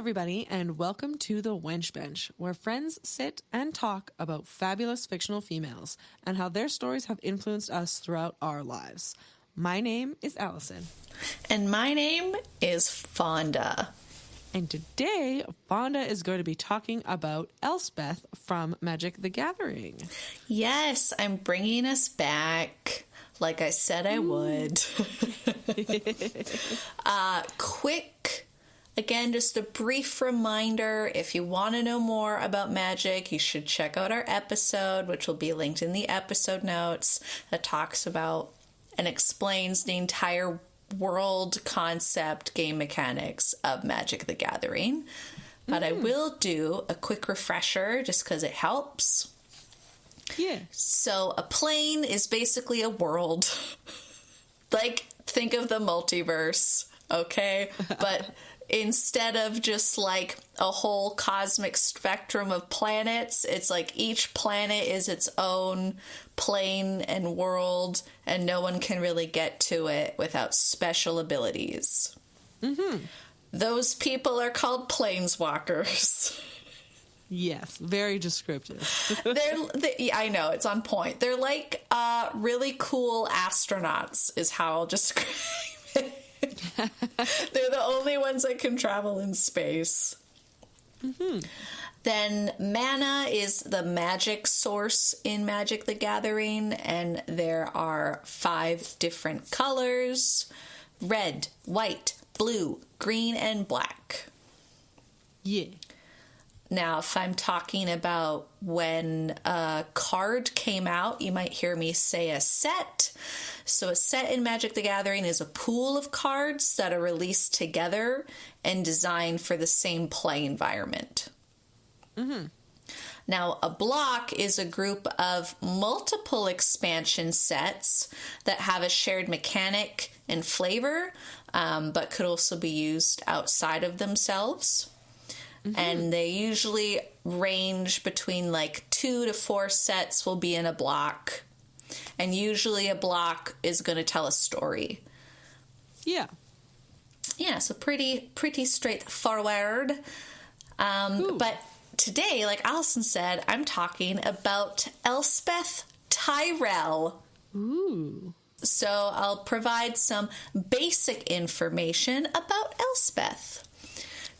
everybody, and welcome to the Wench Bench, where friends sit and talk about fabulous fictional females and how their stories have influenced us throughout our lives. My name is Alison. And my name is Fonda. And today, Fonda is going to be talking about Elspeth from Magic the Gathering. Yes, I'm bringing us back like I said I would. Again, just a brief reminder, if you want to know more about magic, you should check out our episode, which will be linked in the episode notes, that talks about and explains the entire world concept game mechanics of Magic the Gathering. But I will do a quick refresher just because it helps. Yeah. So a plane is basically a world. Like, think of the multiverse, okay? But instead of just like a whole cosmic spectrum of planets, it's like each planet is its own plane and world, and no one can really get to it without special abilities. Mm-hmm. Those people are called planeswalkers. Yes, very descriptive. I know, it's on point. They're like really cool astronauts is how I'll describe it. They're the only ones that can travel in space. Mm-hmm. Then mana is the magic source in Magic the Gathering, and there are 5 different colors: red, white, blue, green, and black. Yeah. Now, if I'm talking about when a card came out, you might hear me say a set. So a set in Magic the Gathering is a pool of cards that are released together and designed for the same play environment. Mm-hmm. Now, a block is a group of multiple expansion sets that have a shared mechanic and flavor, but could also be used outside of themselves. Mm-hmm. And they usually range between like 2 to 4 sets will be in a block. And usually a block is going to tell a story. Yeah. Yeah, so pretty straightforward. But today, like Alison said, I'm talking about Elspeth Tirel. Ooh. So I'll provide some basic information about Elspeth.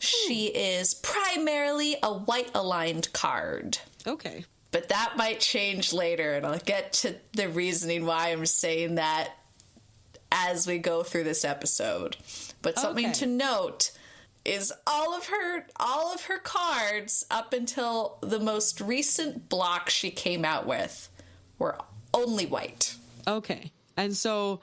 She is primarily a white-aligned card. Okay. But that might change later, and I'll get to the reasoning why I'm saying that as we go through this episode. But something to note is all of her cards up until the most recent block she came out with were only white. Okay. And so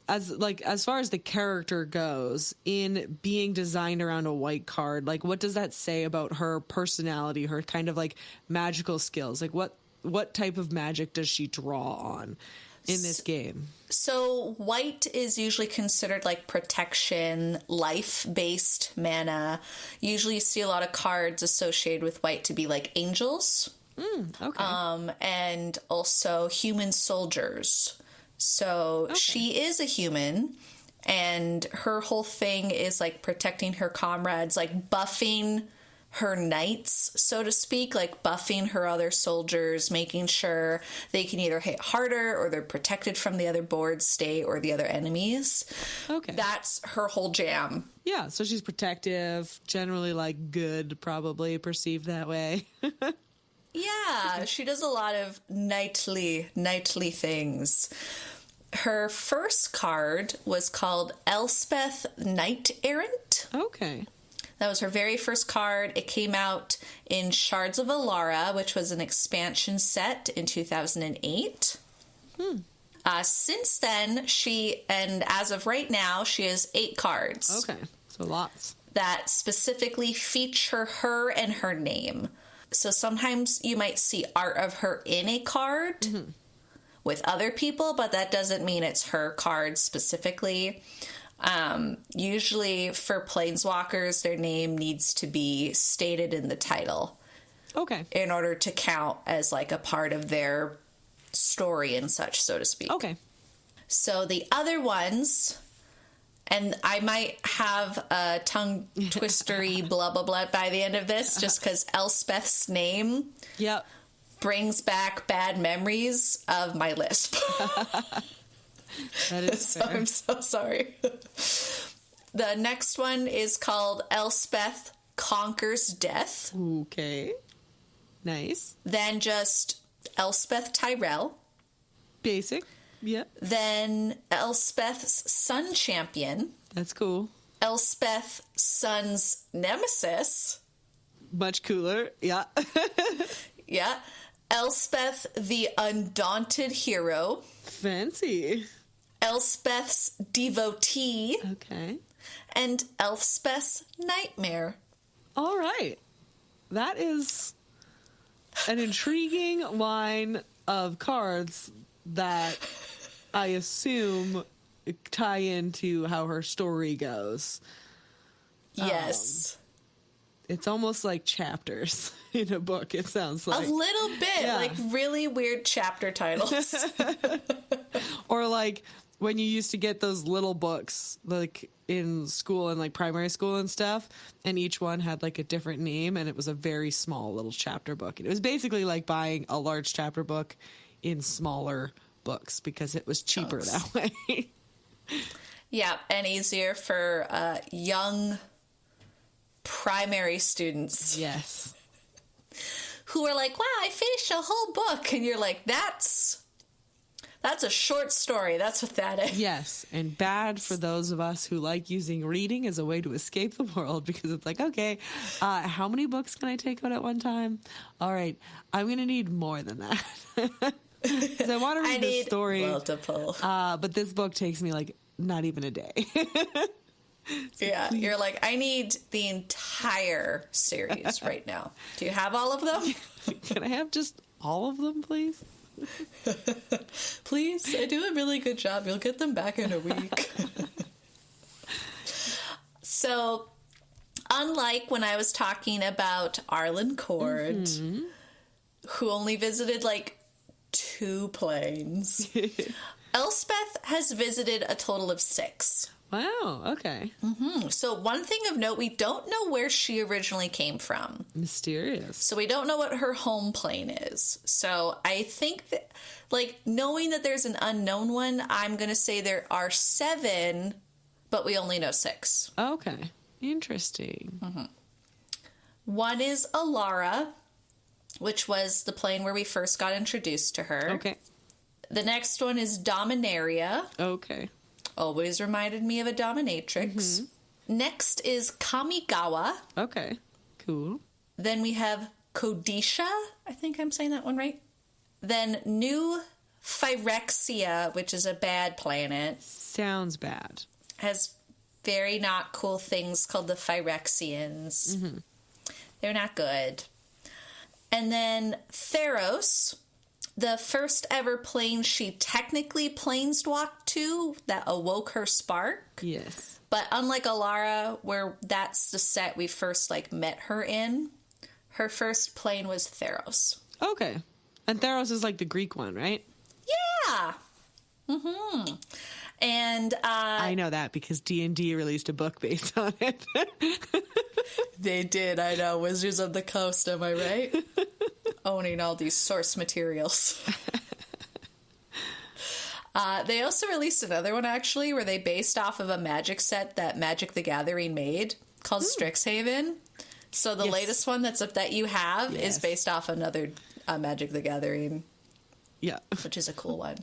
as far as the character goes, in being designed around a white card, like what does that say about her personality, her kind of like magical skills? Like what type of magic does she draw on in this game? So white is usually considered like protection, life-based mana. Usually you see a lot of cards associated with white to be like angels. Okay. And also human soldiers. So she is a human, and her whole thing is like protecting her comrades, like buffing her knights, so to speak, like buffing her other soldiers, making sure they can either hit harder or they're protected from the other board state or the other enemies. Okay. That's her whole jam. Yeah, so she's protective, generally like good, probably perceived that way. Yeah, she does a lot of knightly things. Her first card was called Elspeth Knight Errant. Okay. That was her very first card. It came out in Shards of Alara, which was an expansion set in 2008. Since then, and as of right now, she has 8 cards. Okay, so lots. That specifically feature her and her name. So sometimes you might see art of her in a card with other people, but that doesn't mean it's her card specifically. Usually for planeswalkers, their name needs to be stated in the title. Okay. In order to count as like a part of their story and such, so to speak. Okay. So the other ones And I might have a tongue twistery blah, blah, blah by the end of this, just because Elspeth's name brings back bad memories of my lisp. That is fair. I'm so sorry. The next one is called Elspeth Conquers Death. Okay. Nice. Then just Elspeth Tirel. Basic. Yep. Then Elspeth's Sun Champion. That's cool. Elspeth Sun's Nemesis. Much cooler. Yeah. Yeah. Elspeth the Undaunted Hero. Fancy. Elspeth's Devotee. Okay. And Elspeth's Nightmare. All right. That is an intriguing line of cards that I assume tie into how her story goes. Yes. It's almost like chapters in a book, it sounds like. A little bit. Yeah. Like really weird chapter titles. Or like when you used to get those little books like in school and like primary school and stuff, and each one had like a different name, and it was a very small little chapter book. And it was basically like buying a large chapter book in smaller books because it was cheaper that way. Yeah, and easier for young primary students. Yes. Who are like, wow, I finished a whole book. And you're like, that's a short story. That's what that is. Yes, and bad for those of us who like using reading as a way to escape the world, because it's like, okay, how many books can I take out at one time? All right, I'm going to need more than that. Because I want to read this story. Multiple. But this book takes me like not even a day. Yeah, you're like, I need the entire series right now. Do you have all of them? Can I have just all of them, please? Please, I do a really good job. You'll get them back in a week. So, unlike when I was talking about Arlen Cord, who only visited like 2 planes, Elspeth has visited a total of 6. Wow, okay. So one thing of note, we don't know where she originally came from. Mysterious. So we don't know what her home plane is. So I think that, like, knowing that there's an unknown one, I'm going to say there are 7, but we only know 6. Okay, interesting. One is Alara, which was the plane where we first got introduced to her. Okay. The next one is Dominaria. Okay. Always reminded me of a dominatrix. Next is Kamigawa. Okay, cool. Then we have Kodisha. I think I'm saying that one right. Then New Phyrexia, which is a bad planet. Sounds bad. Has very not cool things called the Phyrexians. They're not good. And then Theros, the first ever plane she technically planeswalked to that awoke her spark. Yes. But unlike Alara, where that's the set we first like met her in, her first plane was Theros. Okay. And Theros is like the Greek one, right? Yeah. And I know that because D&D released a book based on it. they did, I know. Wizards of the Coast, am I right? Owning all these source materials. They also released another one, actually, where they based off of a Magic set that Magic the Gathering made called Strixhaven. So the latest one that you have is based off another Magic the Gathering. Yeah. Which is a cool one.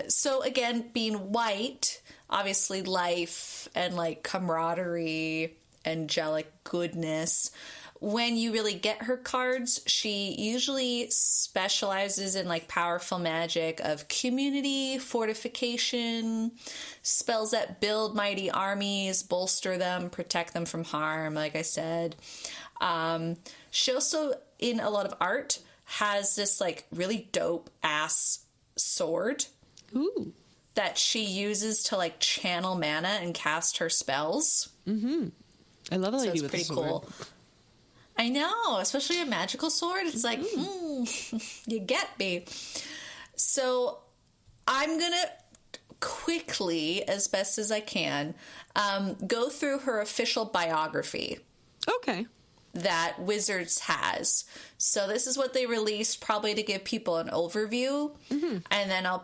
So again, being white, obviously life and like camaraderie, angelic goodness. When you really get her cards, she usually specializes in like powerful magic of community, fortification, spells that build mighty armies, bolster them, protect them from harm, like I said. She also, in a lot of art, has this like really dope ass sword. Ooh. That she uses to like channel mana and cast her spells. I love a lady so with pretty a sword. cool. I know, especially a magical sword. It's like, you get me. So I'm going to quickly, as best as I can, go through her official biography. Okay. That Wizards has. So this is what they released, probably to give people an overview. Mm-hmm. And then I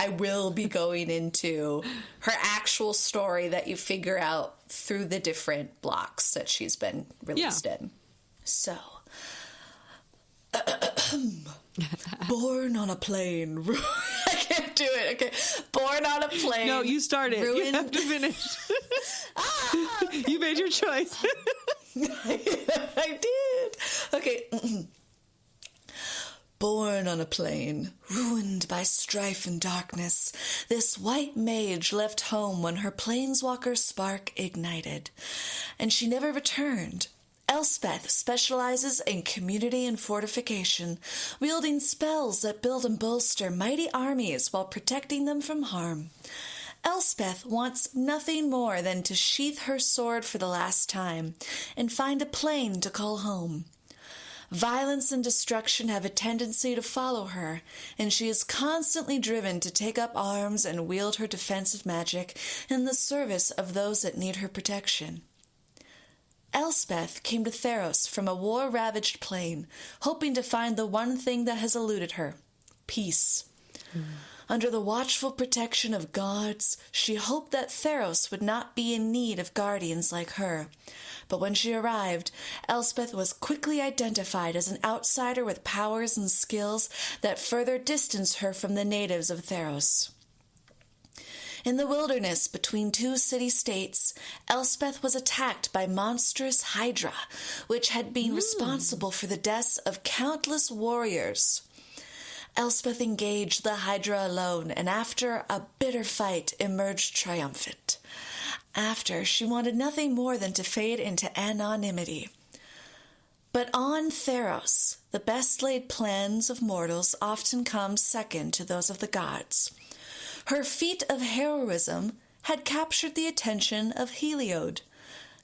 will be going into her actual story that you figure out through the different blocks that she's been released in. So, born on a plane. I can't do it. Okay. Born on a plane. No, you started. You have to finish. You made your choice. I did. Okay. Born on a plane, ruined by strife and darkness, this white mage left home when her planeswalker spark ignited, and she never returned. Elspeth specializes in community and fortification, wielding spells that build and bolster mighty armies while protecting them from harm. Elspeth wants nothing more than to sheath her sword for the last time and find a plane to call home. Violence and destruction have a tendency to follow her, and she is constantly driven to take up arms and wield her defensive magic in the service of those that need her protection. Elspeth came to Theros from a war-ravaged plane, hoping to find the one thing that has eluded her: peace. Under the watchful protection of gods, she hoped that Theros would not be in need of guardians like her. But when she arrived, Elspeth was quickly identified as an outsider with powers and skills that further distanced her from the natives of Theros. In the wilderness between two city-states, Elspeth was attacked by monstrous Hydra, which had been responsible for the deaths of countless warriors. Elspeth engaged the Hydra alone, and after a bitter fight, emerged triumphant. After, she wanted nothing more than to fade into anonymity. But on Theros, the best-laid plans of mortals often come second to those of the gods. Her feat of heroism had captured the attention of Heliod,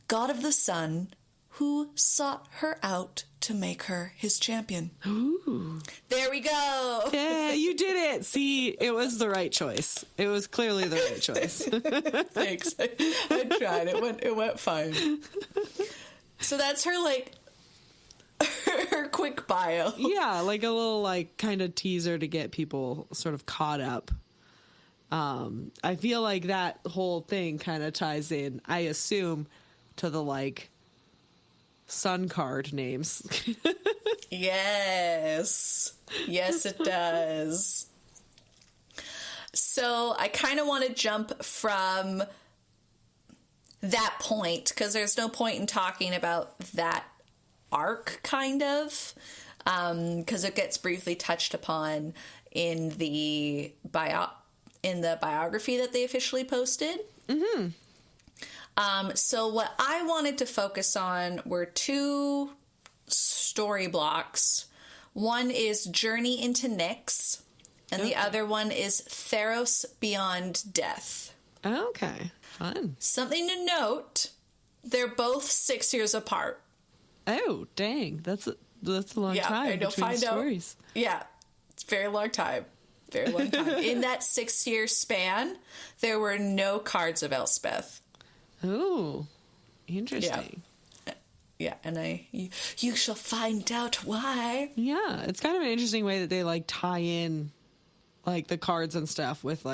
god of the sun, who sought her out to make her his champion. Ooh. There we go. Yeah, you did it. See, it was the right choice. It was clearly the right choice. Thanks. I tried. It went fine. So that's her, her quick bio. Yeah, like a little, kind of teaser to get people sort of caught up. I feel like that whole thing kind of ties in, I assume, to the, sun card names. Yes, it does. So I kind of want to jump from that point, because there's no point in talking about that arc, kind of, because it gets briefly touched upon in the biography that they officially posted. Mm-hmm. So what I wanted to focus on were two story blocks. One is Journey into Nyx, and the other one is Theros Beyond Death. Okay, fun. Something to note, they're both 6 years apart. Oh, dang. That's a long time between the stories. Yeah, it's a very long time. Very long time. In that 6 year span, there were no cards of Elspeth. Oh, interesting. Yeah, and you shall find out why. Yeah, it's kind of an interesting way that they tie in the cards and stuff with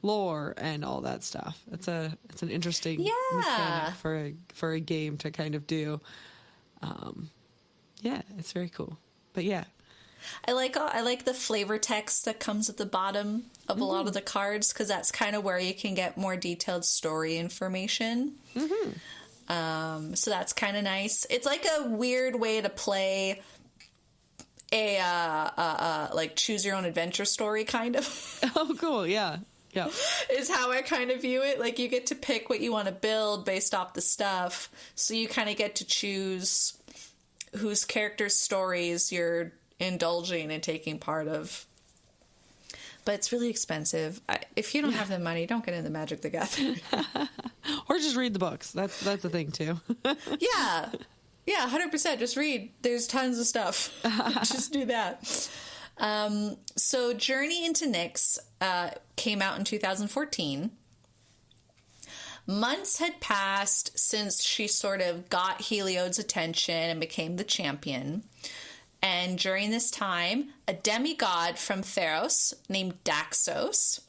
lore and all that stuff. It's an interesting mechanic for a game to kind of do. Yeah, it's very cool. But yeah. I like the flavor text that comes at the bottom of a lot of the cards, because that's kind of where you can get more detailed story information. Mm-hmm. So that's kind of nice. It's like a weird way to play a choose your own adventure story, kind of. Oh, cool. Yeah. Yeah. Is how I kind of view it. You get to pick what you want to build based off the stuff. So you kind of get to choose whose character's stories you're indulging and taking part of. But it's really expensive. If you don't have the money, don't get into Magic the Gathering. Or just read the books. That's the thing too. Yeah, 100%. Just read. There's tons of stuff. Just do that. So Journey into Nyx came out in 2014. Months had passed since she sort of got Heliod's attention and became the champion. And during this time, a demigod from Theros named Daxos,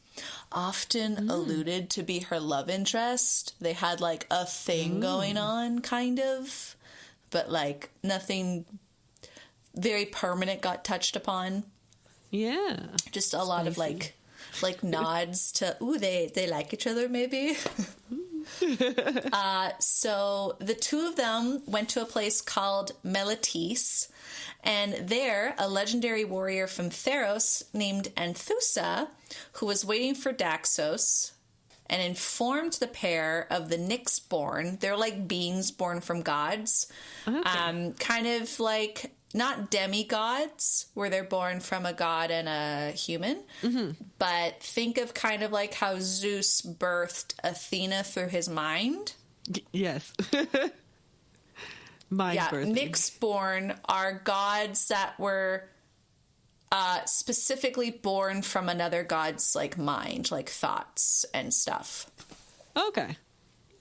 often alluded to be her love interest. They had like a thing going on, kind of, but like nothing very permanent got touched upon. Yeah. Just a lot of like nods to, ooh, they like each other maybe. So the two of them went to a place called Melitis, and there a legendary warrior from Theros named Anthusa, who was waiting for Daxos, and informed the pair of the Nyx born. They're like beings born from gods. Okay. Kind of like not demigods, where they're born from a god and a human, but think of kind of like how Zeus birthed Athena through his mind. Yes. Mind birthing. Nyx born are gods that were specifically born from another god's like mind, like thoughts and stuff. Okay.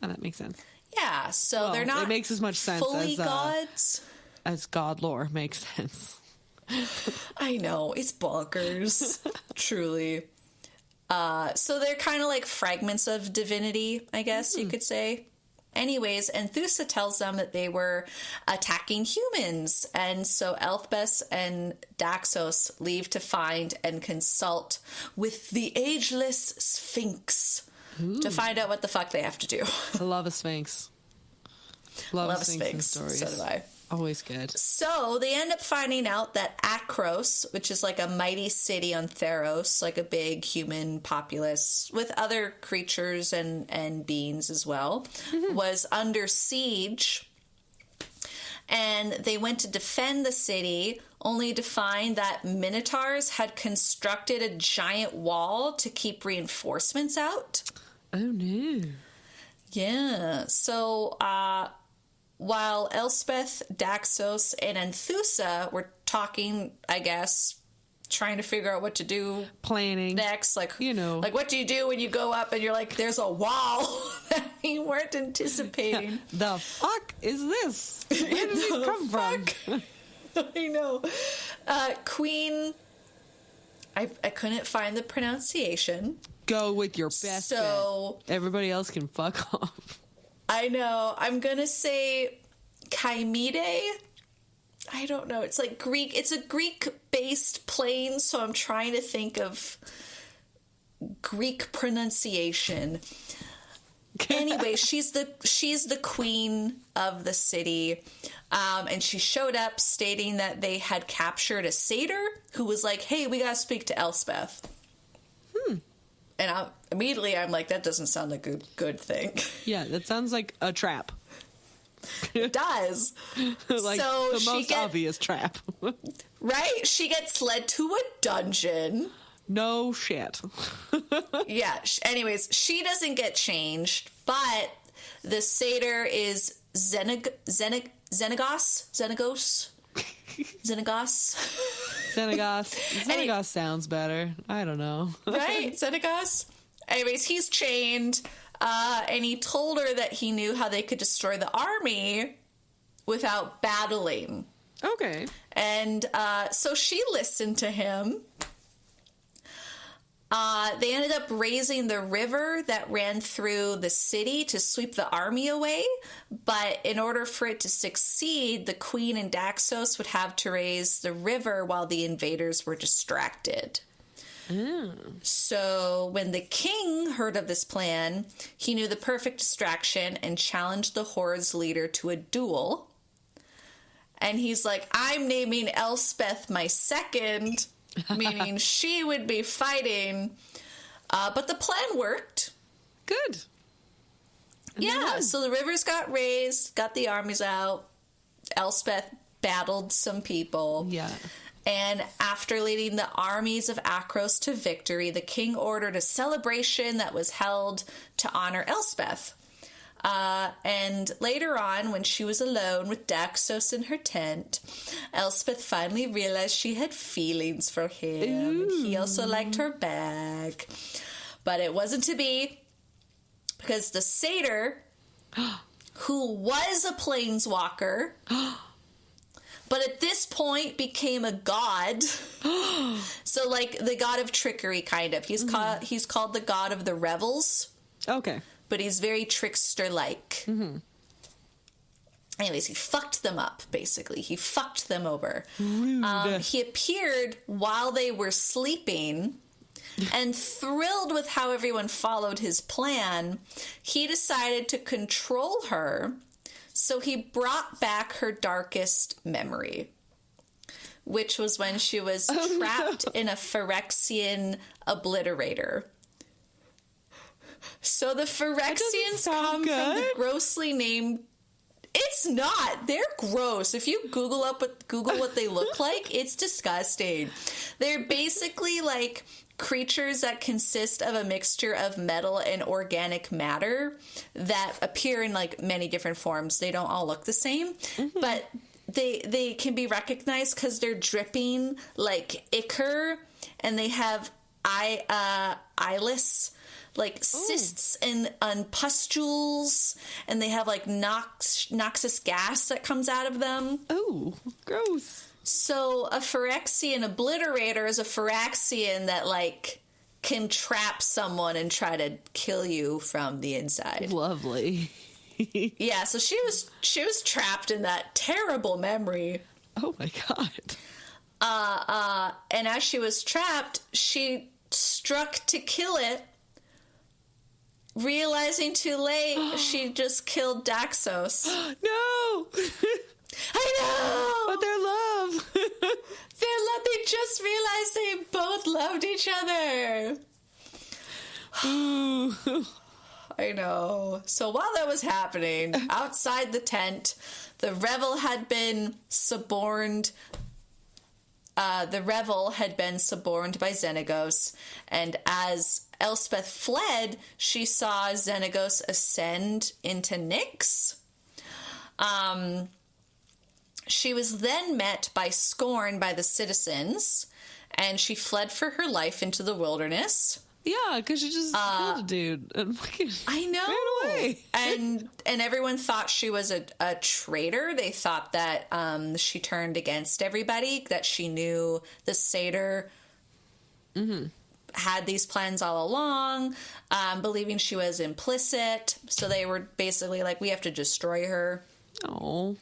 Oh, that makes sense. Yeah, so they're not, it makes as much sense fully as gods. As god lore makes sense. I know, it's bonkers. Truly. So they're kind of like fragments of divinity, I guess you could say. Anyways, Anthusa tells them that they were attacking humans, and so Elspeth and Daxos leave to find and consult with the ageless Sphinx to find out what the fuck they have to do. I love a Sphinx. Love a Sphinx stories. So do I. Always good. So they end up finding out that Akros, which is like a mighty city on Theros, like a big human populace with other creatures and beings as well, was under siege. And they went to defend the city, only to find that Minotaurs had constructed a giant wall to keep reinforcements out. Oh, no. Yeah. So, while Elspeth, Daxos, and Anthusa were talking, I guess, trying to figure out what to do. Planning. Next, like, you know. Like, what do you do when you go up and you're like, there's a wall that you weren't anticipating? The fuck is this? Where did it come from? I know. Queen, I couldn't find the pronunciation. Go with your best bet. Everybody else can fuck off. I know. I'm going to say Kaimide. I don't know. It's like Greek. It's a Greek-based plane, so I'm trying to think of Greek pronunciation. Anyway, she's the queen of the city, and she showed up stating that they had captured a satyr who was like, "Hey, we gotta speak to Elspeth." And I'm like, that doesn't sound like a good thing. Yeah, that sounds like a trap. It does. Like so the most obvious trap. Right? She gets led to a dungeon. No shit. Yeah. Anyways, she doesn't get changed, but the satyr is Xenagos? Xenagos sounds better. I don't know. Right? Xenagos? Anyways, he's chained, and he told her that he knew how they could destroy the army without battling. Okay. And so she listened to him. They ended up raising the river that ran through the city to sweep the army away. But in order for it to succeed, the queen and Daxos would have to raise the river while the invaders were distracted. So when the king heard of this plan, he knew the perfect distraction and challenged the horde's leader to a duel. And he's like, I'm naming Elspeth my second, meaning she would be fighting. But the plan worked. Good. Yeah, so the rivers got raised, got the armies out. Elspeth battled some people. Yeah. And after leading the armies of Akros to victory, the king ordered a celebration that was held to honor Elspeth. And later on, when she was alone with Daxos in her tent, Elspeth finally realized she had feelings for him. And he also liked her back. But it wasn't to be, because the satyr, who was a planeswalker, but at this point became a god. So, like, the god of trickery, kind of. He's called the god of the revels. Okay. But he's very trickster-like. Mm-hmm. Anyways, he fucked them up, basically. He fucked them over. He appeared while they were sleeping, and thrilled with how everyone followed his plan, he decided to control her, so he brought back her darkest memory, which was when she was trapped in a Phyrexian obliterator. So the Phyrexians come from the grossly named... It's not. They're gross. If you Google what they look like, it's disgusting. They're basically like creatures that consist of a mixture of metal and organic matter that appear in like many different forms. They don't all look the same, but they can be recognized because they're dripping like ichor, and they have eyeless, like cysts and pustules, and they have like noxious gas that comes out of them. Oh, gross. So a Phyrexian obliterator is a Phyrexian that like can trap someone and try to kill you from the inside. Lovely. Yeah, so she was trapped in that terrible memory. Oh my god. And as she was trapped, she struck to kill it. Realizing too late, she just killed Daxos. No! I know! But their love! They just realized they both loved each other. I know. So while that was happening, outside the tent, the revel had been suborned. The revel had been suborned by Xenagos, and as Elspeth fled, she saw Xenagos ascend into Nyx. She was then met by scorn by the citizens, and she fled for her life into the wilderness. Yeah, because she just killed a dude. And I know. Ran away. And everyone thought she was a traitor. They thought that she turned against everybody, that she knew the satyr had these plans all along, believing she was implicit. So they were basically like, we have to destroy her. Oh.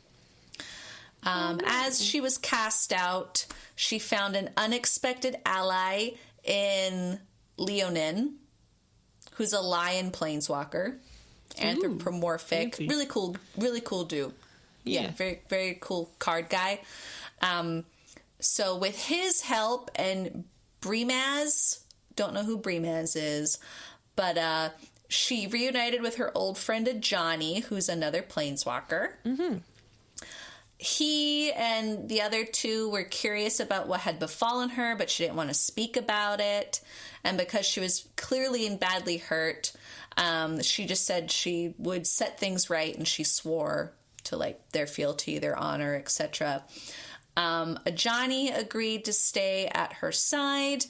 As she was cast out, she found an unexpected ally in Leonin, who's a lion planeswalker, anthropomorphic, fancy. really cool dude. Yeah, very, very cool card guy. So with his help and Brimaz, don't know who Brimaz is, but she reunited with her old friend Ajani, who's another planeswalker. Mm-hmm. He and the other two were curious about what had befallen her, but she didn't want to speak about it. And because she was clearly and badly hurt, she just said she would set things right, and she swore to like their fealty, their honor, etc. Ajani agreed to stay at her side,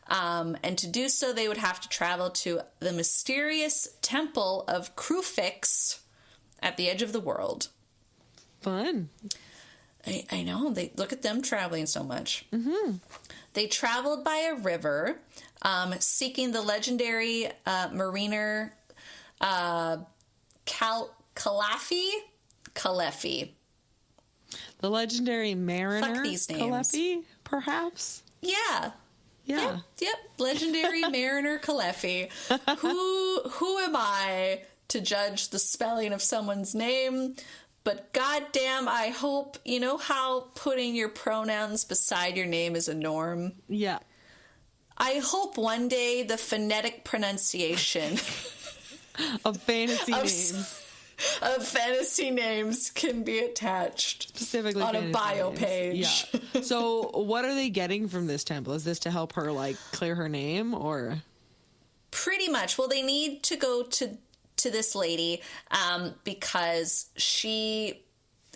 and to do so, they would have to travel to the mysterious temple of Krufix at the edge of the world. Fun. I know. They look at them traveling so much. Mm-hmm. They traveled by a river, seeking the legendary mariner Kalefi. The legendary mariner. Fuck these names. Kalefi, perhaps? Yeah. Yeah. Yep. Legendary mariner Kalefi. Who am I to judge the spelling of someone's name? But goddamn, I hope, you know how putting your pronouns beside your name is a norm? Yeah. I hope one day the phonetic pronunciation of fantasy names. Of fantasy names can be attached specifically on a bio names. page. Yeah. So what are they getting from this temple? Is this to help her like clear her name, or? Pretty much. Well, they need to go to to this lady because she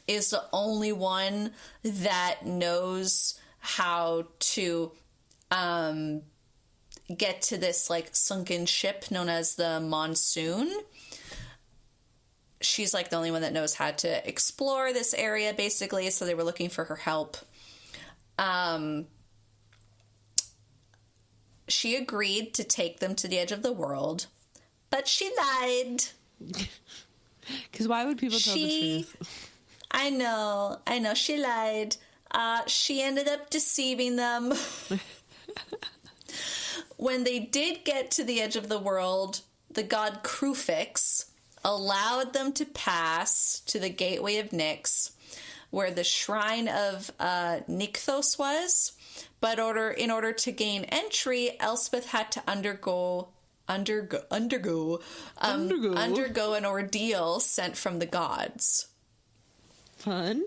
is the only one that knows how to get to this like sunken ship known as the Monsoon. She's like the only one that knows how to explore this area, basically. So they were looking for her help. She agreed to take them to the edge of the world, but she lied. Because why would people tell the truth? I know. She lied. She ended up deceiving them. When they did get to the edge of the world, the god Krufix allowed them to pass to the gateway of Nyx, where the shrine of Nykthos was. But in order to gain entry, Elspeth had to undergo an ordeal sent from the gods. Fun.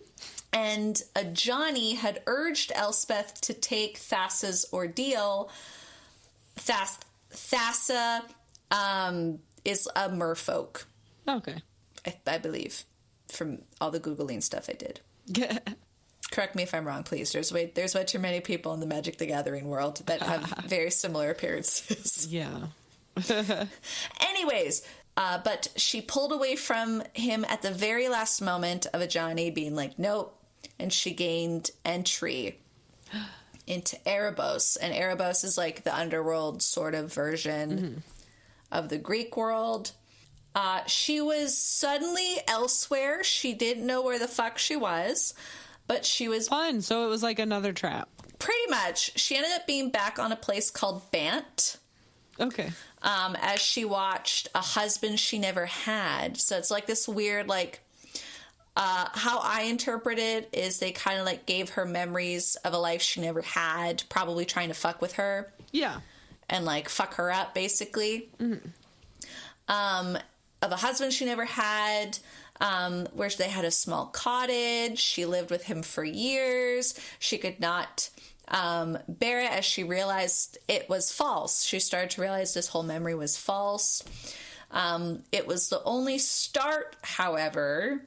And Ajani had urged Elspeth to take Thassa's ordeal. Thassa is a merfolk. Okay. I believe, from all the Googling stuff I did. Correct me if I'm wrong, please. There's way too many people in the Magic the Gathering world that have very similar appearances. Yeah. Anyways, but she pulled away from him at the very last moment of Ajani being like, nope. And she gained entry into Erebos. And Erebos is like the underworld sort of version of the Greek world. She was suddenly elsewhere. She didn't know where the fuck she was, but she was... Fun. So it was like another trap. Pretty much. She ended up being back on a place called Bant. Okay. As she watched a husband she never had. So it's like this weird, like... how I interpret it is they kind of like gave her memories of a life she never had, probably trying to fuck with her. Yeah. And like fuck her up, basically. Of a husband she never had, where they had a small cottage. She lived with him for years. She could not bear it as she realized it was false. She started to realize this whole memory was false. It was the only start, however,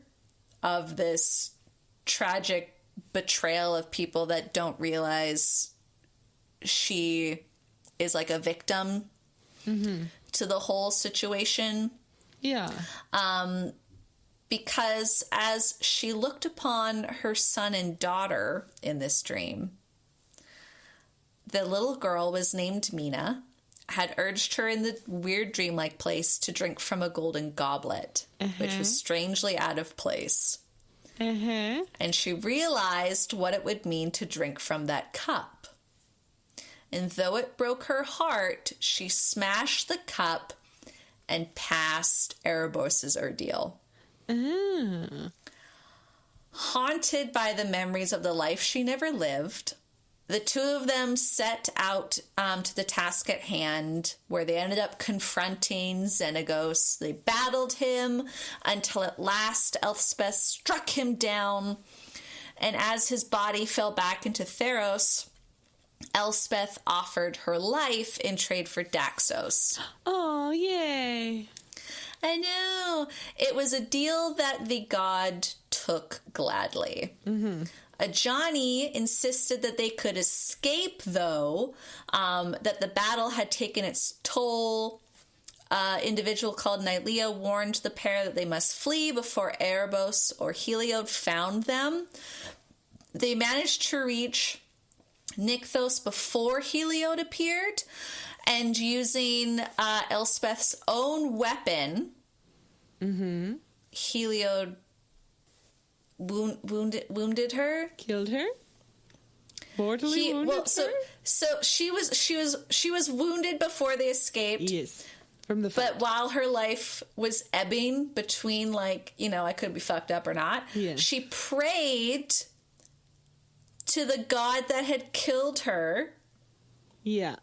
of this tragic betrayal of people that don't realize she is like a victim to the whole situation. Yeah. Because as she looked upon her son and daughter in this dream, the little girl was named Mina, had urged her in the weird dreamlike place to drink from a golden goblet, which was strangely out of place. And she realized what it would mean to drink from that cup. And though it broke her heart, she smashed the cup and passed Erebos' ordeal. Haunted by the memories of the life she never lived, the two of them set out to the task at hand, where they ended up confronting Xenagos. They battled him until at last Elspeth struck him down, and as his body fell back into Theros, Elspeth offered her life in trade for Daxos. Oh, yay. I know. It was a deal that the god took gladly. Ajani insisted that they could escape, though, that the battle had taken its toll. Individual called Nylea warned the pair that they must flee before Erebos or Heliod found them. They managed to reach Nykthos before Heliod appeared, and using Elspeth's own weapon, Heliod wounded her, Killed her, mortally wounded her. So she was wounded before they escaped. Yes, from the fight. But while her life was ebbing between, like, you know, I could be fucked up or not, she prayed to the god that had killed her. Yeah.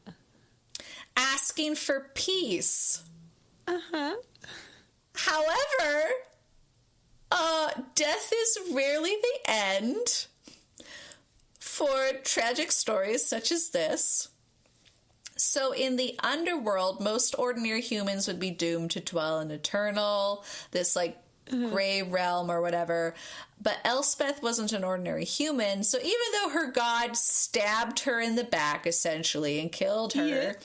Asking for peace. However, death is rarely the end for tragic stories such as this. So in the underworld, most ordinary humans would be doomed to dwell in eternal, this like gray realm or whatever. But Elspeth wasn't an ordinary human. So even though her god stabbed her in the back, essentially, and killed her,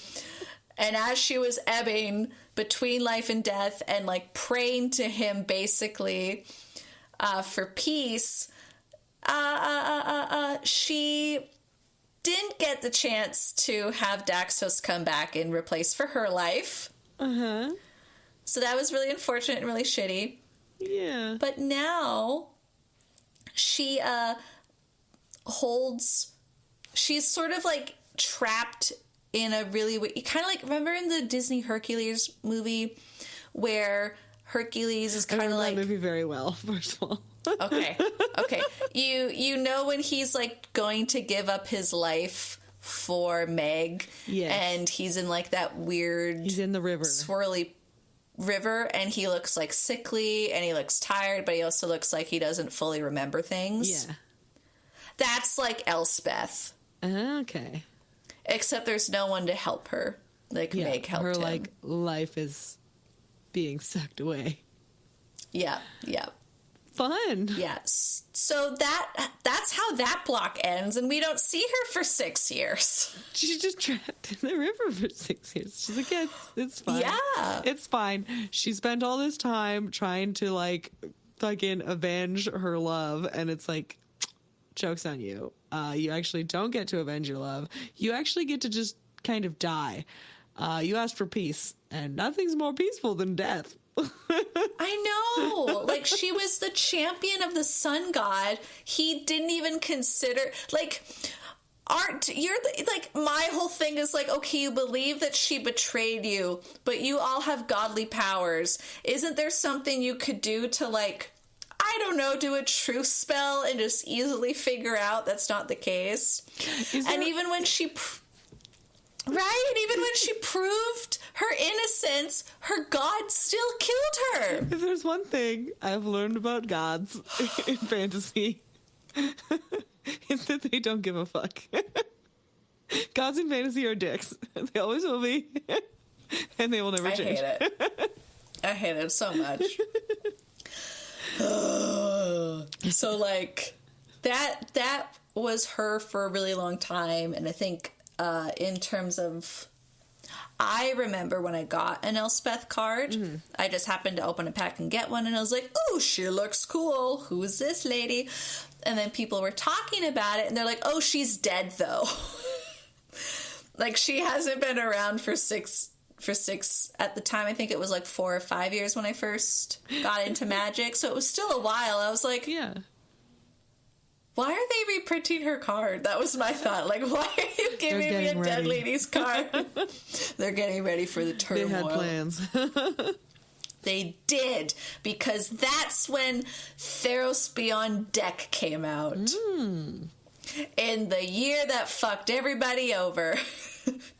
and as she was ebbing between life and death and like praying to him basically for peace, she didn't get the chance to have Daxos come back and replace for her life. So that was really unfortunate and really shitty. Yeah. But now she she's sort of like trapped in a really kind of like, remember in the Disney Hercules movie where Hercules is kind of like, that movie very well, first of all. Okay. You know when he's like going to give up his life for Meg, and he's in like that weird, he's in the river, swirly river, and he looks like sickly and he looks tired, but he also looks like he doesn't fully remember things. Yeah. That's like Elspeth. Okay. Except there's no one to help her. Like Meg helped her, him. like, life is being sucked away. Yeah. Fun. Yes. So that's how that block ends, and we don't see her for 6 years. She's just trapped in the river for 6 years. She's like, it's fine. Yeah. It's fine. She spent all this time trying to, like, fucking avenge her love, and it's like, joke's on you. You actually don't get to avenge your love. You actually get to just kind of die. You asked for peace, and nothing's more peaceful than death. I know. Like, she was the champion of the sun god. He didn't even consider, like, my whole thing is like, okay, you believe that she betrayed you, but you all have godly powers. Isn't there something you could do to, like, I don't know, do a truth spell and just easily figure out that's not the case? And even when she... Right? Even when she proved her innocence, her god still killed her. If there's one thing I've learned about gods in fantasy, it's that they don't give a fuck. Gods in fantasy are dicks. They always will be. And they will never change. I hate it. I hate it so much. So, like, that was her for a really long time, and I think in terms of, I remember when I got an Elspeth card, I just happened to open a pack and get one, and I was like, oh, she looks cool. Who's this lady? And then people were talking about it, and they're like, oh, she's dead, though. Like, she hasn't been around for six, at the time, I think it was like 4 or 5 years when I first got into Magic, so it was still a while. I was like, yeah. Why are they reprinting her card? That was my thought. Like, why are you giving me a dead lady's card? They're getting ready for the turmoil. They had plans. They did, because that's when Theros Beyond Deck came out. In the year that fucked everybody over.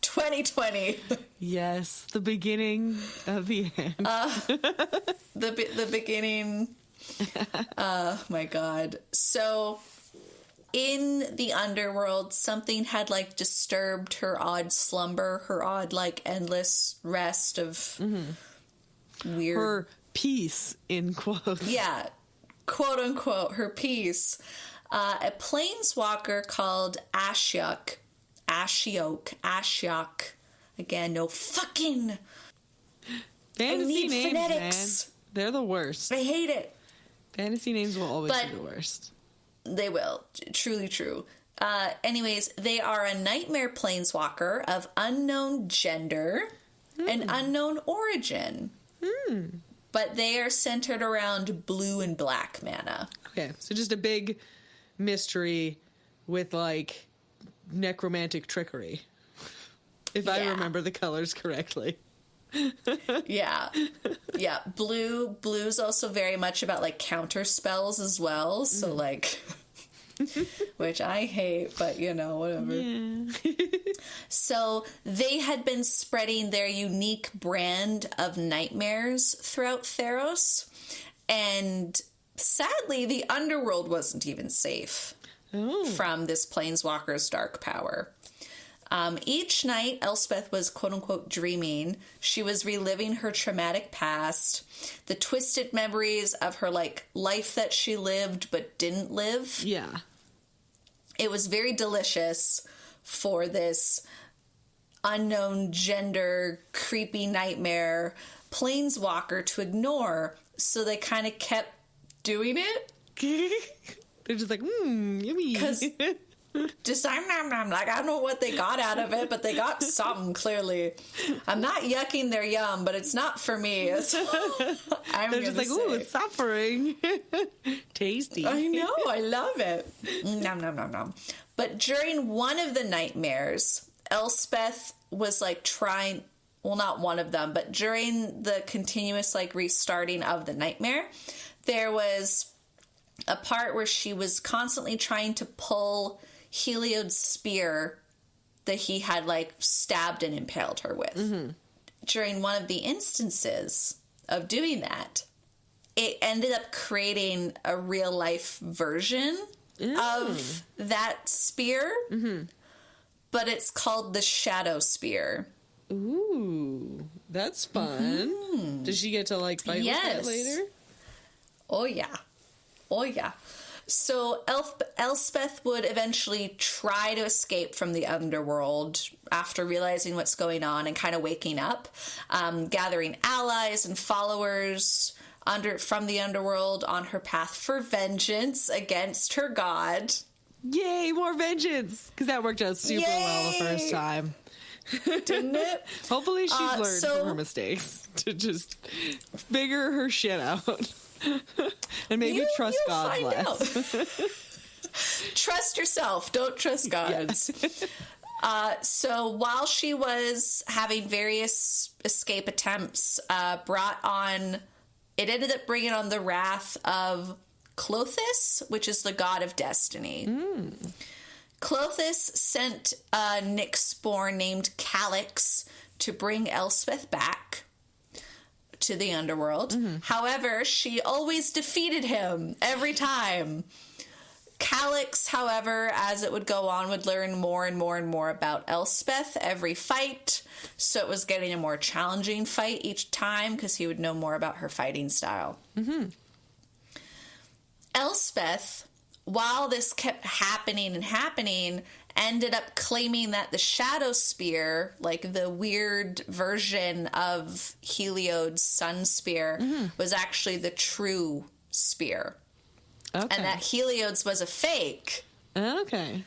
2020. Yes, the beginning of the end. The beginning. Oh my god. So in the underworld, something had like disturbed her odd slumber, her odd like endless rest of weird, her peace in quotes. Yeah, quote unquote, her peace. A planeswalker called Ashiok. Again, no fucking fantasy names, phonetics. Man. They're the worst. I hate it. Fantasy names will always be the worst. They will. Truly true. Anyways, they are a nightmare planeswalker of unknown gender and unknown origin. But they are centered around blue and black mana. Okay, so just a big mystery with, like, necromantic trickery. If I remember the colors correctly. Yeah. Blue's also very much about like counter spells as well. So like, which I hate, but you know, whatever. Yeah. So they had been spreading their unique brand of nightmares throughout Theros, and sadly, the underworld wasn't even safe from this planeswalker's dark power. Each night, Elspeth was quote-unquote dreaming. She was reliving her traumatic past, the twisted memories of her, like, life that she lived but didn't live. Yeah. It was very delicious for this unknown gender, creepy nightmare planeswalker to ignore, so they kind of kept doing it. They're just like, yummy. Just nom nom. Like, I don't know what they got out of it, but they got something, clearly. I'm not yucking their yum, but it's not for me. They're just like, ooh, suffering. Tasty. I know, I love it. Nom nom nom nom. But during one of the nightmares, Elspeth was like trying, well, not one of them, but during the continuous like restarting of the nightmare, there was a part where she was constantly trying to pull Heliod's spear that he had like stabbed and impaled her with. Mm-hmm. During one of the instances of doing that, it ended up creating a real life version of that spear, but it's called the Shadow Spear. Ooh, that's fun. Mm-hmm. Does she get to like fight with that later? Oh yeah. Oh yeah. So Elspeth would eventually try to escape from the underworld after realizing what's going on and kind of waking up, gathering allies and followers from the underworld on her path for vengeance against her god. Yay, more vengeance! Because that worked out super well the first time. Didn't it? Hopefully she's learned from her mistakes to just figure her shit out. And maybe trust gods less. Trust yourself. Don't trust gods. Yeah. So while she was having various escape attempts, it ended up bringing on the wrath of Clothis, which is the god of destiny. Clothis sent a Nyx-born named Calix to bring Elspeth back to the underworld. However, she always defeated him every time. Calix, however, as it would go on, would learn more and more and more about Elspeth every fight. So it was getting a more challenging fight each time because he would know more about her fighting style. Elspeth, while this kept happening and happening, ended up claiming that the Shadow Spear, like the weird version of Heliod's Sun Spear, was actually the true spear. Okay. And that Heliod's was a fake. Okay.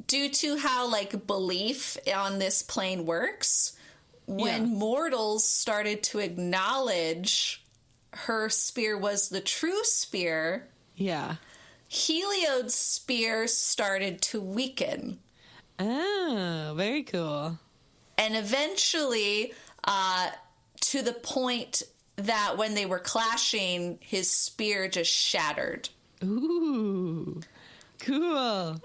Due to how, like, belief on this plane works, when mortals started to acknowledge her spear was the true spear... Yeah. Heliod's spear started to weaken. Oh, very cool. And eventually, to the point that when they were clashing, his spear just shattered. Ooh, cool.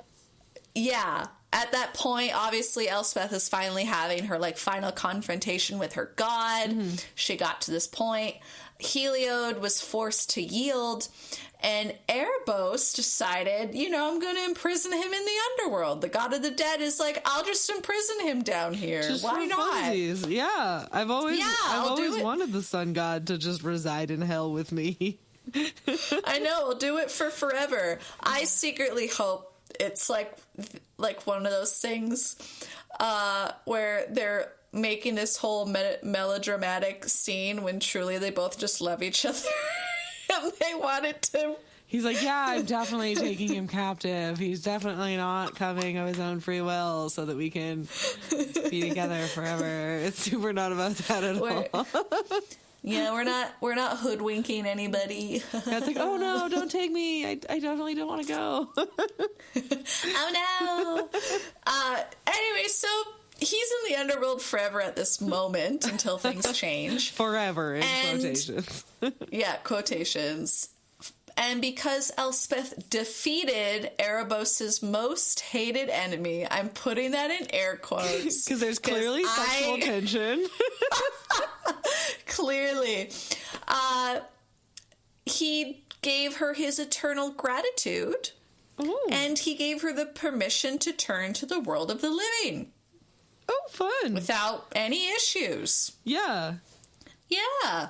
Yeah. At that point, obviously, Elspeth is finally having her, like, final confrontation with her god. She got to this point. Heliod was forced to yield, and Erebos decided, I'm going to imprison him in the underworld. The god of the dead is like, I'll just imprison him down here. Just why not? Funsies. Yeah, I've always wanted the sun god to just reside in hell with me. I know, I'll do it for forever. I secretly hope it's like one of those things where they're making this whole melodramatic scene when truly they both just love each other and they wanted to. He's like, yeah, I'm definitely taking him captive. He's definitely not coming of his own free will so that we can be together forever. It's super not about that at all. Yeah, we're not hoodwinking anybody. It's like, oh no, don't take me. I definitely don't want to go. Oh no. Anyway, so he's in the underworld forever at this moment until things change. Forever in quotations. Yeah, quotations. And because Elspeth defeated Erebos' most hated enemy, I'm putting that in air quotes. Because there's clearly sexual tension. Clearly. He gave her his eternal gratitude Oh. And he gave her the permission to turn to the world of the living. Oh, fun. Without any issues. Yeah. Yeah.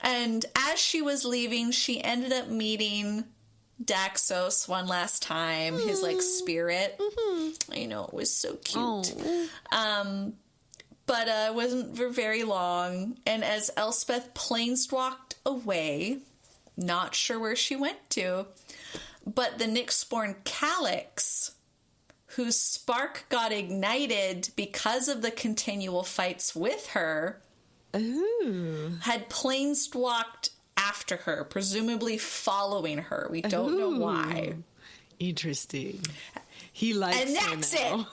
And as she was leaving, she ended up meeting Daxos one last time, his like spirit. I know, it was so cute. But it wasn't for very long. And as Elspeth planeswalked away, not sure where she went to, but the Nyxborn Calyx, whose spark got ignited because of the continual fights with her, had planeswalked after her, presumably following her. We don't know why. Interesting. He likes and her that's now.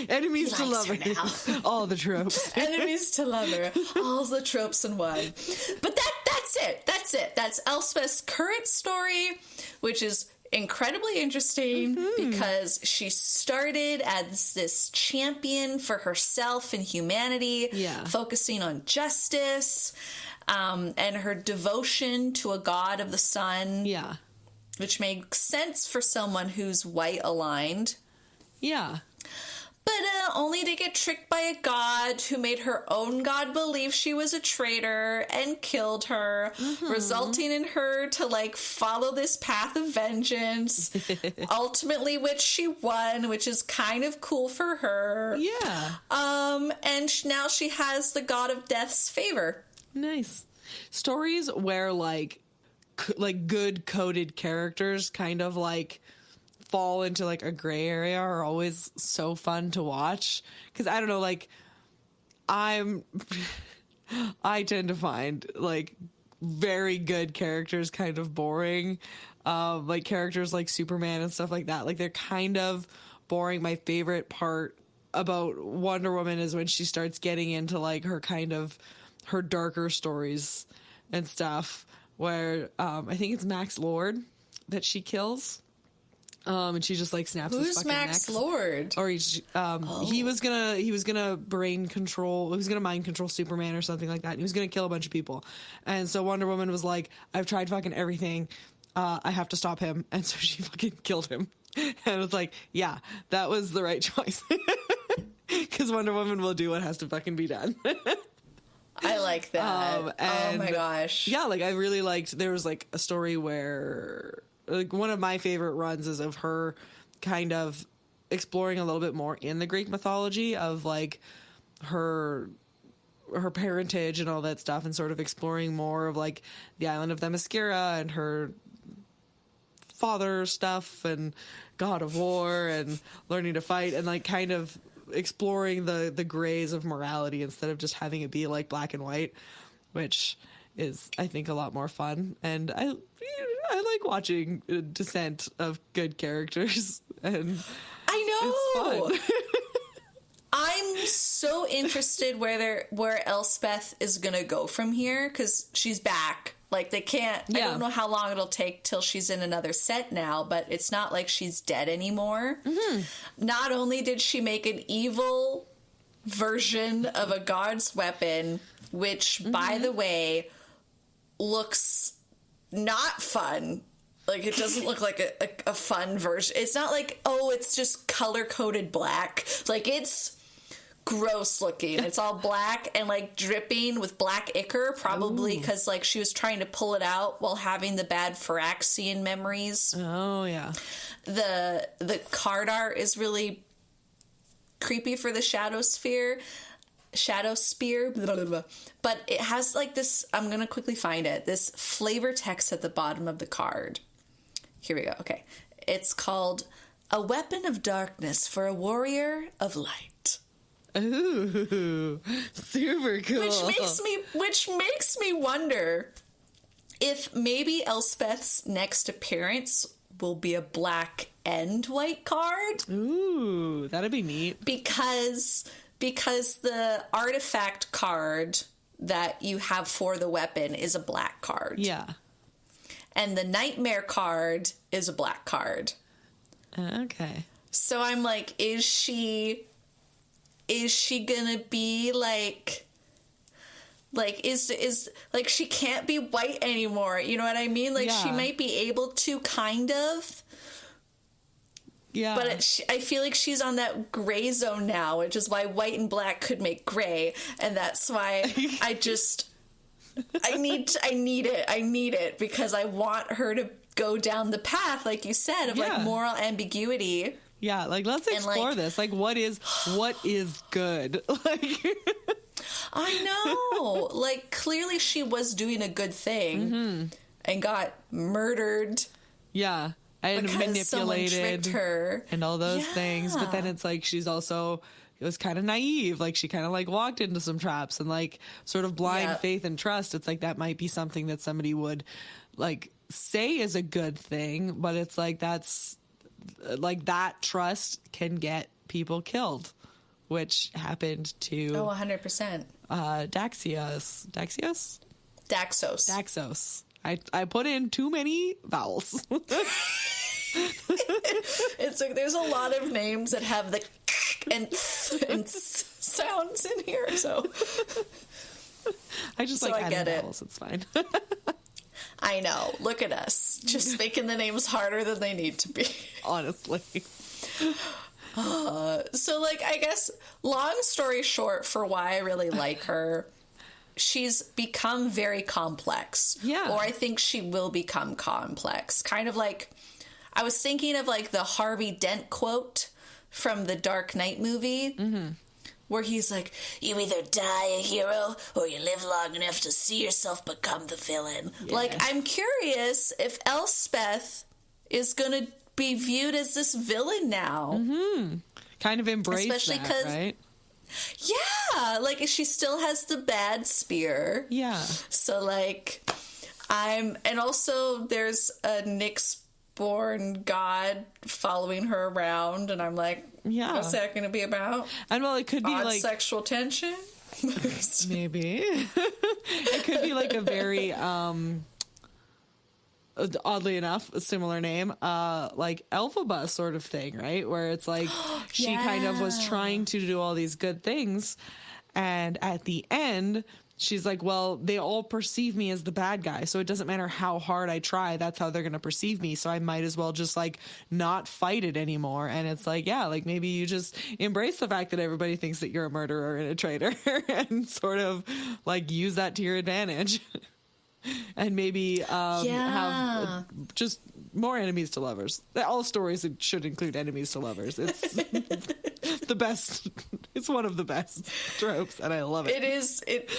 Enemies to lovers. All the tropes. Enemies to lover. All the tropes in one. But that's it. That's it. That's Elspeth's current story, which is incredibly interesting because she started as this champion for herself and humanity, focusing on justice, and her devotion to a god of the sun. Yeah. Which makes sense for someone who's white aligned. Yeah. But only to get tricked by a god who made her own god believe she was a traitor and killed her, resulting in her to like follow this path of vengeance, ultimately which she won, which is kind of cool for her. Yeah. And now she has the god of death's favor. Nice. Stories where like good coded characters kind of like fall into like a gray area are always so fun to watch, because I don't know, like I tend to find like very good characters kind of boring, like characters like Superman and stuff like that, like they're kind of boring. My favorite part about Wonder Woman is when she starts getting into like her kind of her darker stories and stuff, where I think it's Max Lord that she kills, and she just like snaps his fucking neck. Who's Max Lord? Or he was gonna brain control. He was gonna mind control Superman or something like that. He was gonna kill a bunch of people, and so Wonder Woman was like, "I've tried fucking everything. I have to stop him," and so she fucking killed him. And it was like, yeah, that was the right choice, because Wonder Woman will do what has to fucking be done. I like that. Oh my gosh. Yeah, like I really liked, there was like a story where like one of my favorite runs is of her kind of exploring a little bit more in the Greek mythology of like her parentage and all that stuff, and sort of exploring more of like the island of Themyscira and her father stuff and god of war and learning to fight, and like kind of exploring the grays of morality instead of just having it be like black and white, which is I think a lot more fun. And I like watching descent of good characters, and I know it's fun. I'm so interested where Elspeth is gonna go from here, because she's back. Like they can't. I don't know how long it'll take till she's in another set now, but it's not like she's dead anymore. Not only did she make an evil version of a god's weapon, which by the way looks not fun. Like it doesn't look like a fun version. It's not like, oh, it's just color coded black. Like it's gross looking. It's all black and like dripping with black ichor, probably because like she was trying to pull it out while having the bad Phyrexian memories. Oh yeah. The card art is really creepy for the shadow spear, blah, blah, blah. But it has like this, I'm gonna quickly find it, this flavor text at the bottom of the card. Here we go. Okay, it's called "A Weapon of Darkness for a Warrior of Light." Ooh, super cool. Which makes me wonder if maybe Elspeth's next appearance will be a black and white card. Ooh, that'd be neat. Because the artifact card that you have for the weapon is a black card. Yeah. And the nightmare card is a black card. Okay. So I'm like, is she gonna be like is like she can't be white anymore, you know what I mean? Like she might be able to kind of, Yeah. But I feel like she's on that gray zone now, which is why white and black could make gray. And that's why I need it because I want her to go down the path, like you said, of like moral ambiguity. Yeah, like let's explore this. Like what is good? Like I know. Like clearly she was doing a good thing and got murdered. Yeah. And manipulated tricked her and all those things. But then it's like she's also it was kind of naive. Like she kind of like walked into some traps and like sort of blind faith and trust. It's like that might be something that somebody would like say is a good thing, but it's like that's like that trust can get people killed, which happened to 100%. Daxos. I put in too many vowels. It's like there's a lot of names that have the and sounds in here, so I just like adding vowels. It's fine. I know. Look at us, just making the names harder than they need to be. Honestly. So, like, I guess, long story short, for why I really like her, she's become very complex. Yeah. Or I think she will become complex. Kind of like, I was thinking of, like, the Harvey Dent quote from the Dark Knight movie. Mm-hmm. Where he's like, you either die a hero or you live long enough to see yourself become the villain. Yes. Like, I'm curious if Elspeth is going to be viewed as this villain now. Mm-hmm. Kind of embrace especially that, right? Yeah, like, she still has the bad spear. Yeah. So, like, and also there's a Nyx-born god following her around, and I'm like, what's that going to be about? And well, it could be like sexual tension. Maybe it could be like a very oddly enough a similar name like Elphaba sort of thing, right? Where it's like she kind of was trying to do all these good things, and at the end she's like, well, they all perceive me as the bad guy, so it doesn't matter how hard I try, that's how they're going to perceive me, so I might as well just like not fight it anymore. And it's like, yeah, like maybe you just embrace the fact that everybody thinks that you're a murderer and a traitor and sort of like use that to your advantage. And maybe have just more enemies to lovers. All stories should include enemies to lovers. It's the best. It's one of the best tropes, and I love it.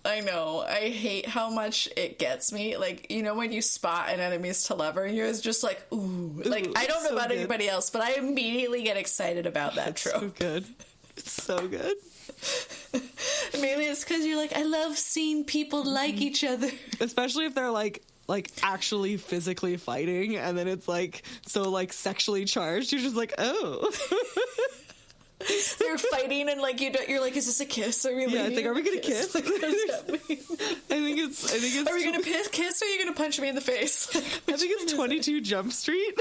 I know. I hate how much it gets me. Like, you know, when you spot an enemies to lover, you're just like, ooh. Like, I don't know about anybody else, but I immediately get excited about that trope. So good. It's so good. Mainly it's because you're like, I love seeing people like each other. Especially if they're like actually physically fighting, and then it's like so like sexually charged. You're just like, oh. They're fighting and like you're like, is this a kiss? Are we it's like, are we gonna kiss? Like, I think it's are we gonna kiss or are you gonna punch me in the face? I think it's 22 Jump Street.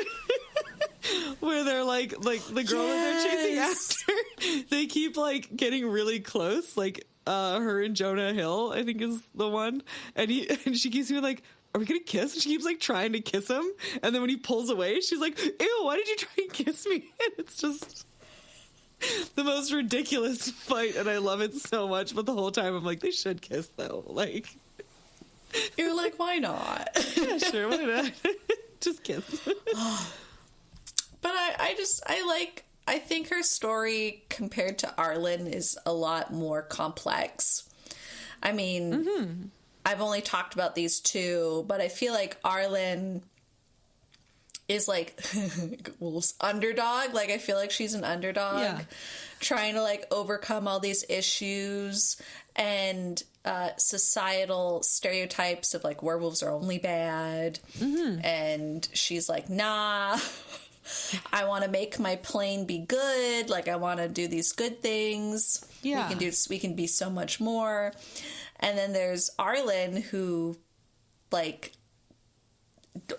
Where they're like the girl that they're chasing after, they keep like getting really close, like her and Jonah Hill, I think is the one, and she keeps being like, are we gonna kiss? And she keeps like trying to kiss him, and then when he pulls away, she's like, ew, why did you try and kiss me? And it's just the most ridiculous fight, and I love it so much, but the whole time I'm like, they should kiss though. Like, you're like, why not? Yeah, sure, why not? Just kiss. But I think her story compared to Arlen is a lot more complex. I mean, I've only talked about these two, but I feel like Arlen is like Wolf's underdog. Like, I feel like she's an underdog trying to like overcome all these issues and societal stereotypes of like werewolves are only bad. And she's like, nah, I want to make my plane be good. Like, I want to do these good things. Yeah. We can be so much more. And then there's Arlen, who like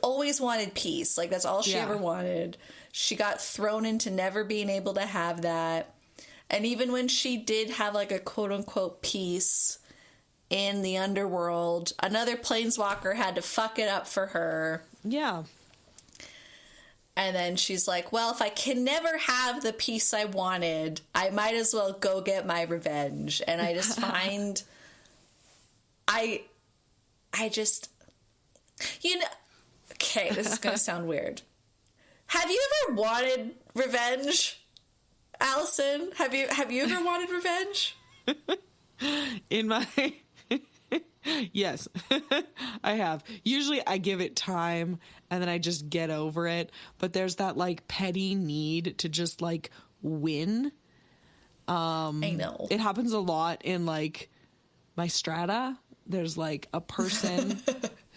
always wanted peace. Like, that's all she ever wanted. She got thrown into never being able to have that. And even when she did have like a quote unquote peace in the underworld, another planeswalker had to fuck it up for her. Yeah. And then she's like, well, if I can never have the peace I wanted, I might as well go get my revenge. And I just find, I just, okay, this is going to sound weird. Have you ever wanted revenge, Alison? Have you ever wanted revenge? In my... Yes, I have. Usually I give it time and then I just get over it. But there's that like petty need to just like win. I know. It happens a lot in like my strata. There's like a person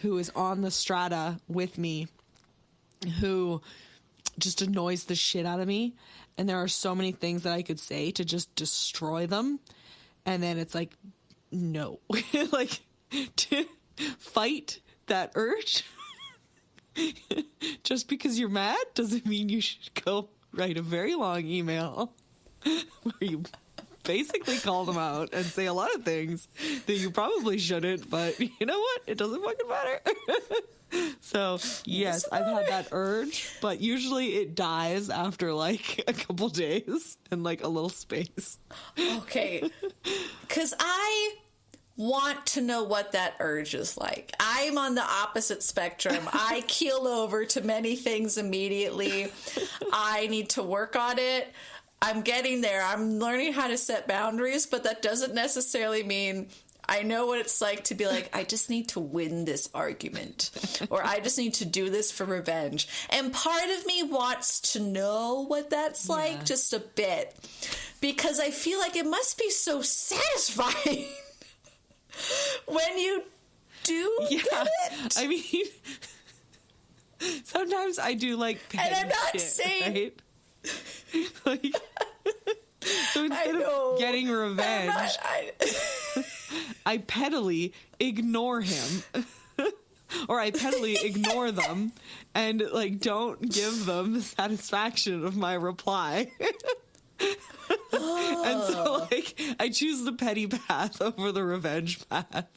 who is on the strata with me who just annoys the shit out of me. And there are so many things that I could say to just destroy them. And then it's like, no. Like, to fight that urge just because you're mad doesn't mean you should go write a very long email where you basically call them out and say a lot of things that you probably shouldn't, but you know what? It doesn't fucking matter. So, yes, I've had that urge, but usually it dies after like a couple days and like a little space. Okay. Because I want to know what that urge is like. I'm on the opposite spectrum. I keel over to many things immediately. I need to work on it. I'm getting there. I'm learning how to set boundaries, but that doesn't necessarily mean I know what it's like to be like, I just need to win this argument, or I just need to do this for revenge. And part of me wants to know what that's like just a bit, because I feel like it must be so satisfying when you do get it. I mean, sometimes I do like and I'm not shit, saying right? Like, so instead of getting revenge, I pettily ignore him. Or I pettily ignore them and like don't give them the satisfaction of my reply. And so like I choose the petty path over the revenge path.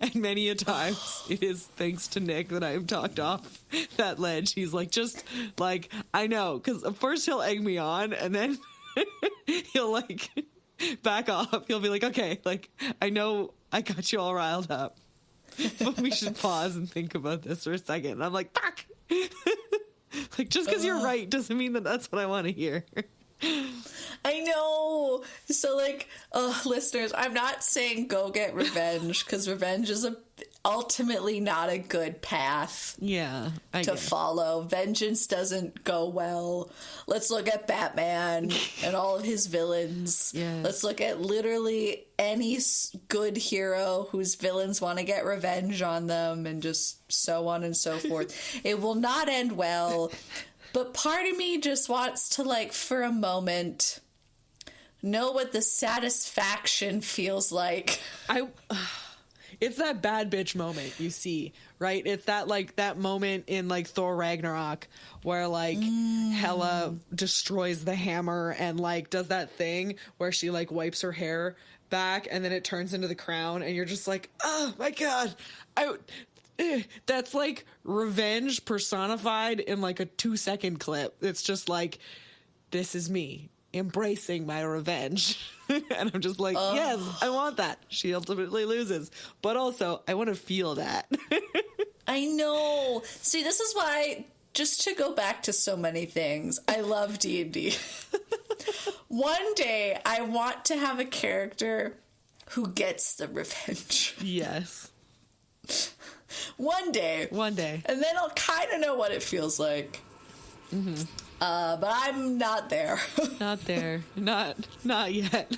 And many a times it is thanks to Nick that I have talked off that ledge. He's like, just like, I know, because first he'll egg me on and then he'll like back off. He'll be like, okay, like, I know I got you all riled up, but we should pause and think about this for a second. And I'm like, fuck. Like, just because you're right doesn't mean that that's what I want to hear. I know. So, like, listeners, I'm not saying go get revenge, because revenge is ultimately not a good path to follow. Vengeance doesn't go well. Let's look at Batman and all of his villains. Yes. Let's look at literally any good hero whose villains want to get revenge on them, and just so on and so forth. It will not end well. But part of me just wants to, like, for a moment, know what the satisfaction feels like. It's that bad bitch moment you see, right? It's that, like, that moment in, like, Thor Ragnarok where, like, Hela destroys the hammer and, like, does that thing where she, like, wipes her hair back and then it turns into the crown and you're just like, oh, my God. That's like revenge personified in like a 2-second clip. It's just like, this is me embracing my revenge. And I'm just like, yes, I want that. She ultimately loses. But also, I want to feel that. I know. See, this is why, just to go back to so many things, I love D&D. One day, I want to have a character who gets the revenge. Yes. One day. And then I'll kind of know what it feels like. Mm-hmm. But I'm not there. Not there. Not yet.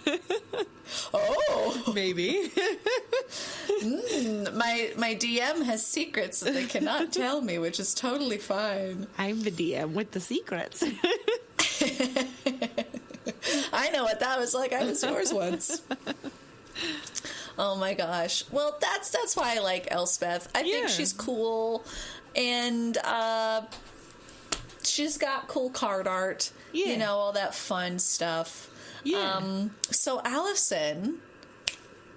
Oh. Maybe. My DM has secrets that they cannot tell me, which is totally fine. I'm the DM with the secrets. I know what that was like. I was yours once. Oh my gosh. Well, that's why I like Elspeth. I think she's cool, and she's got cool card art. Yeah. You know, all that fun stuff. Yeah. So Alison,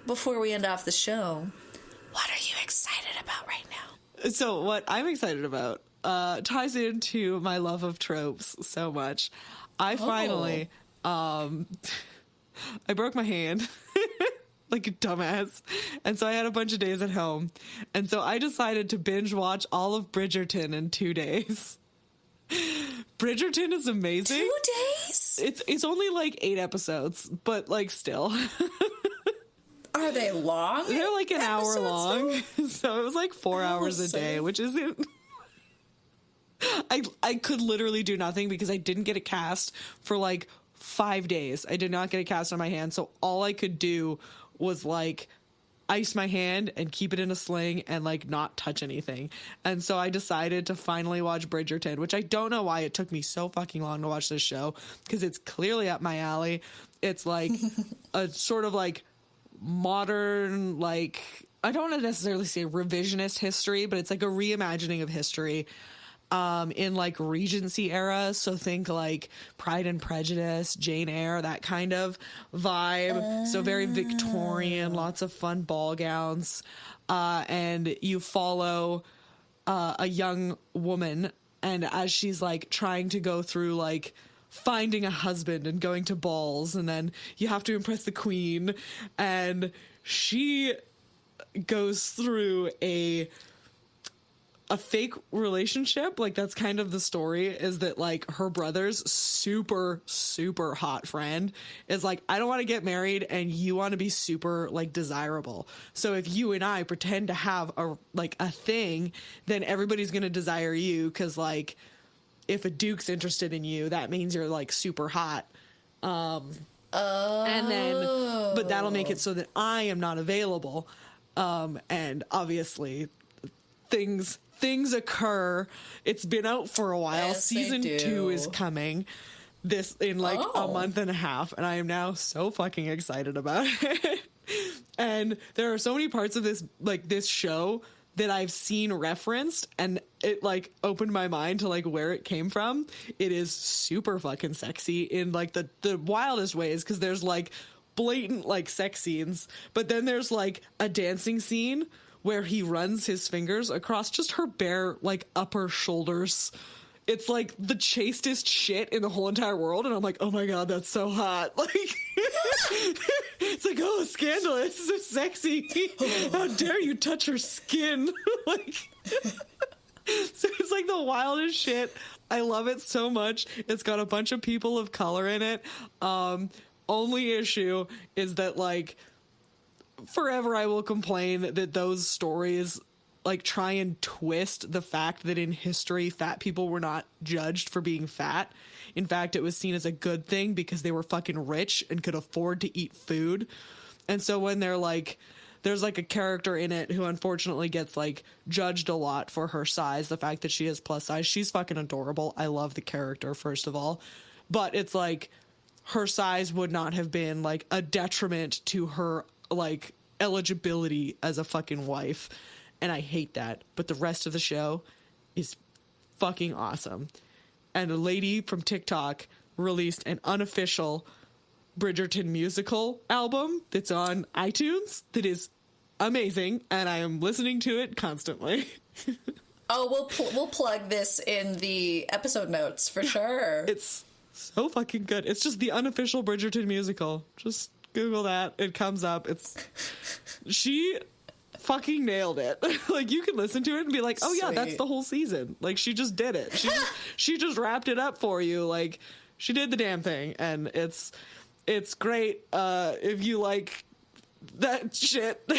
before we end off the show, what are you excited about right now? So what I'm excited about, ties into my love of tropes so much. I finally, I broke my hand like a dumbass. And so I had a bunch of days at home. And so I decided to binge watch all of Bridgerton in 2 days. Bridgerton is amazing. 2 days? It's only like 8 episodes, but like still. Are they long? They're like an hour long. Though? So it was like 4 hours a day, which isn't... I could literally do nothing because I didn't get a cast for like 5 days. I did not get a cast on my hand. So all I could do was like ice my hand and keep it in a sling and like not touch anything. And so I decided to finally watch Bridgerton, which I don't know why it took me so fucking long to watch this show, because it's clearly up my alley. It's like a sort of like modern, like, I don't want to necessarily say revisionist history, but it's like a reimagining of history in like Regency era. So think like Pride and Prejudice, Jane Eyre, that kind of vibe. So very Victorian, lots of fun ball gowns. And you follow a young woman, and as she's like trying to go through like finding a husband and going to balls, and then you have to impress the queen, and she goes through a fake relationship. Like that's kind of the story, is that like her brother's super hot friend is like, I don't want to get married and you want to be super like desirable, so if you and I pretend to have a thing, then everybody's gonna desire you, because like if a duke's interested in you, that means you're like super hot. And then, but that'll make it so that I am not available. And obviously things occur. It's been out for a while. Yes, Season 2 is coming in like a month and a half. And I am now so fucking excited about it. And there are so many parts of this show that I've seen referenced, and it like opened my mind to like where it came from. It is super fucking sexy in like the wildest ways, because there's like blatant like sex scenes, but then there's like a dancing scene where he runs his fingers across just her bare like upper shoulders. It's like the chastest shit in the whole entire world, and I'm like, oh my god, that's so hot. Like it's like, oh, scandalous, so sexy. How dare you touch her skin? Like so it's like the wildest shit. I love it so much. It's got a bunch of people of color in it. Only issue is that like forever I will complain that those stories like try and twist the fact that in history fat people were not judged for being fat. In fact, it was seen as a good thing because they were fucking rich and could afford to eat food. And so when they're like, there's like a character in it who unfortunately gets like judged a lot for her size, the fact that she is plus size. She's fucking adorable. I love the character, first of all. But it's like her size would not have been like a detriment to her like eligibility as a fucking wife. And I hate that. But the rest of the show is fucking awesome. And a lady from TikTok released an unofficial Bridgerton musical album that's on iTunes that is amazing, and I am listening to it constantly. Oh, we'll plug this in the episode notes for sure. It's so fucking good. It's just the unofficial Bridgerton musical. Just Google that. It comes up. She fucking nailed it. Like you can listen to it and be like, oh yeah, that's the whole season. Like she just did it. She just wrapped it up for you. Like she did the damn thing, and it's great. If you like that shit,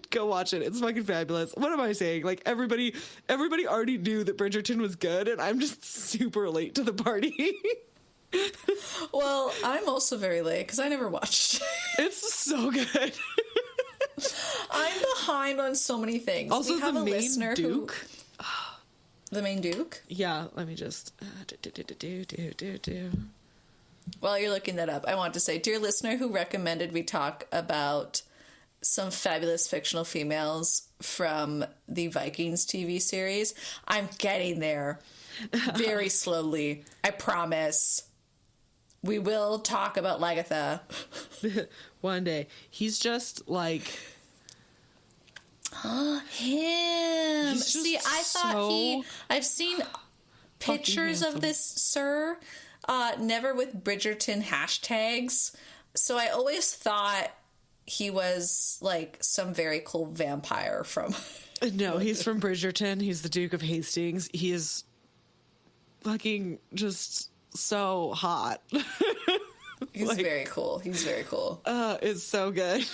go watch it. It's fucking fabulous. What am I saying? Like everybody already knew that Bridgerton was good, and I'm just super late to the party. Well, I'm also very late because I never watched. It's so good. I'm behind on so many things. Also, we have the a main listener Duke. The main Duke? Yeah, let me just While you're looking that up, I want to say, dear listener who recommended we talk about some fabulous fictional females from the Vikings TV series, I'm getting there very slowly. I promise. We will talk about Lagatha. One day. He's just like... Him. He's just See, I thought thought I've seen pictures of this sir, never with Bridgerton hashtags. So I always thought he was like some very cool vampire from. No, he's from Bridgerton. He's the Duke of Hastings. He is fucking just so hot. He's very cool. He's very cool. It's so good.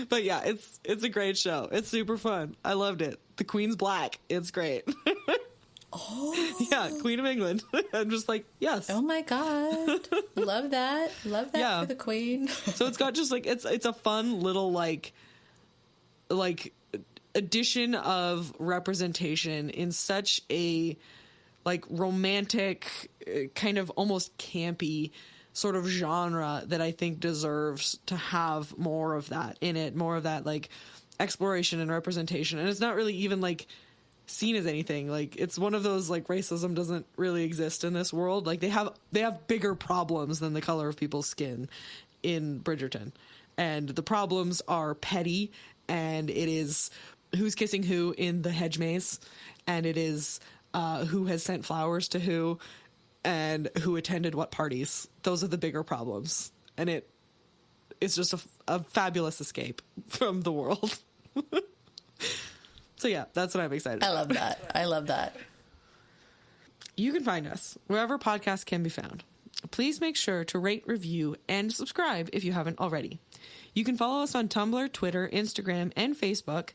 But yeah, it's a great show. It's super fun. I loved it. The Queen's black. It's great. Oh. Yeah, Queen of England. I'm just like, yes. Oh my God. Love that. Love that for the Queen. So it's got just like, it's a fun little like addition of representation in such a like romantic, kind of almost campy sort of genre that I think deserves to have more of that in it, more of that like exploration and representation. And it's not really even like seen as anything. Like it's one of those like racism doesn't really exist in this world. Like they have bigger problems than the color of people's skin in Bridgerton. And the problems are petty, and it is who's kissing who in the hedge maze, and it is who has sent flowers to who, and who attended what parties. Those are the bigger problems. And it's just a fabulous escape from the world. So yeah, that's what I'm excited about. I love that. I love that. You can find us wherever podcasts can be found. Please make sure to rate, review, and subscribe if you haven't already. You can follow us on Tumblr, Twitter, Instagram, and Facebook,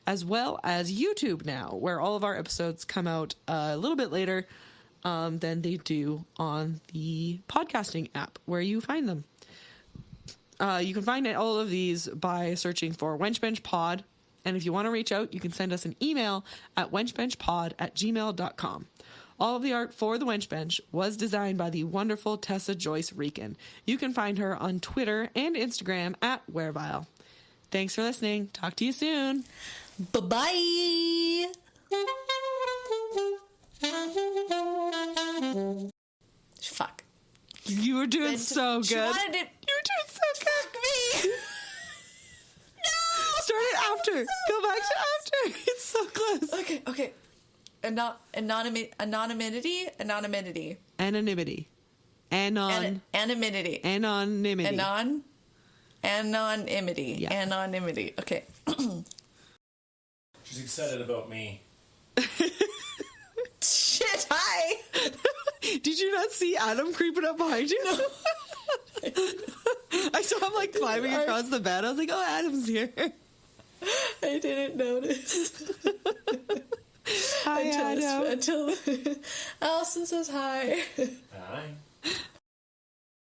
as well as YouTube now, where all of our episodes come out a little bit later than they do on the podcasting app where you find them. You can find all of these by searching for Wench Bench Pod. And if you want to reach out, you can send us an email at wenchbenchpod@gmail.com. All of the art for the Wench Bench was designed by the wonderful Tessa Joyce Riecken. You can find her on Twitter and Instagram at Werevile. Thanks for listening. Talk to you soon. Bye-bye. Fuck. You were doing so good. You were doing so good. Me. Start it after. Go back to after. It's so close. Okay. Anonymity. Anonymity. Anonymity. Anonymity. Yeah. Anonymity. Okay. She's excited about me. Shit, hi. Did you not see Adam creeping up behind you? No. I saw him like climbing across the bed. I was like, oh, Adam's here. I didn't notice. Hi, Adam. Until Alison says hi. Hi.